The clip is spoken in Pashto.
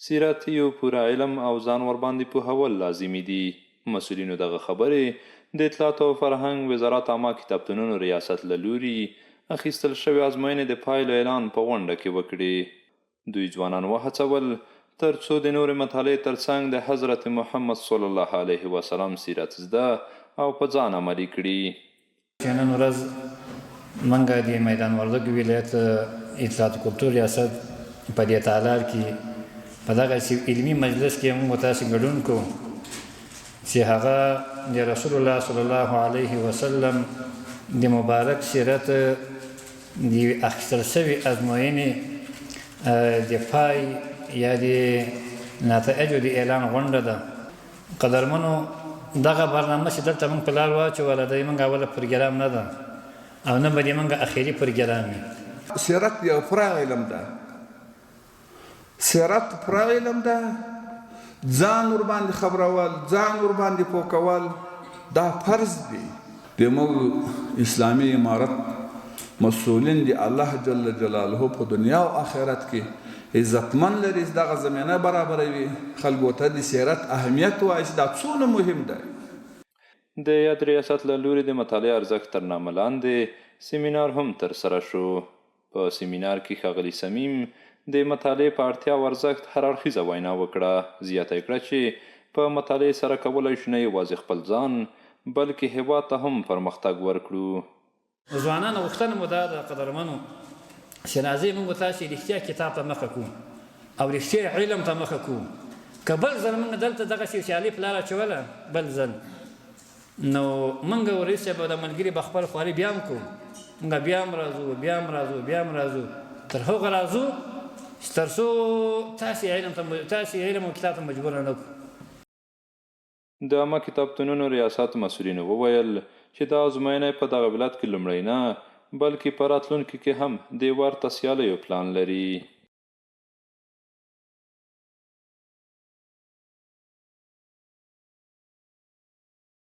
سیرت یو پوره علم او ځان ورباندې پوهول لازمي دي. مسؤلینو دغه خبرې د اطلاعات او فرهنګ وزارت عامه کتابتونونو ریاست له لوري اخیستل شوې ازموینې د پایلو اعلان په غونډه کې وکړي. دوی ځوانان وهڅول تر څو د نورې مطالعې ترڅنګ د حضرت محمد صلی الله علیه وسلم سیرت زده او په ځان عملي کړي. نن ورځ موږ د میدان وردګ ولایت اطلاعات او کلتور ریاست په دې تالار کې په دغه علمي مجلس کې موږ تاسو ګډون کوو چې هغه د رسول الله صلی الله علیه وسلم د مبارک سیرت د اخیستل شوې ازموینې د پای یا د نتایجو د اعلان غونډه ده. قدرمنو دغه برنامه چې دلته موږ په لار واچوله د موږ اوله پروګرام نه ده او نه به د موږ اخري پروګرام وي. سیرت یو پراخ علم ده، سیرت پراخ علم ده، ځان ورباندې خبرول، ځان ورباندې پوه کول دا فرض دی. د موږ اسلامي امارت مسؤلین دی الله جل جلاله په دنیا او آخرت کې عزتمن لري، دغه زمینه برابروي، خلکو ته د سیرت اهمیت وایي چې دا څومره مهم دی. د یاد ریاست له لوري د مطالعې ارزښت تر نامه لاندې سیمینار هم ترسره شو. په سیمینار کې ښاغلي صمیم د مطالعې په اړتیا او ارزښت هر اړخیزه وینا وکړه. زیاته یې کړه چې په مطالعې سره کولی شو نه یوازې خپل ځان بلکې هیواد ته هم پرمختګ ورکړو. ځوانانو غوښتنه مو دا ده قدرمنو چې راځئ موږ تاسې رښتیا کتاب ته مخه کړو او رښتیا علم ته مخه کړو. که بل ځل موږ دلته دغسې سیالي په لاره اچوله بل ځل نو موږ وروسته به د ملګري به خپل خواري بیا هم کوو، موږ بیا هم راځو بیا هم راځو بیا هم راځو تر هغه راځو چې تر څو تاسې علم او کتاب ته مجبور نه کړو. د عامه کتابتونونو ریاست مسؤلینو وویل چې دا ازموینه په دغه ولایت کې لومړی نه بلکې په راتلونکي کې هم د ورته سیالیو پلان لري.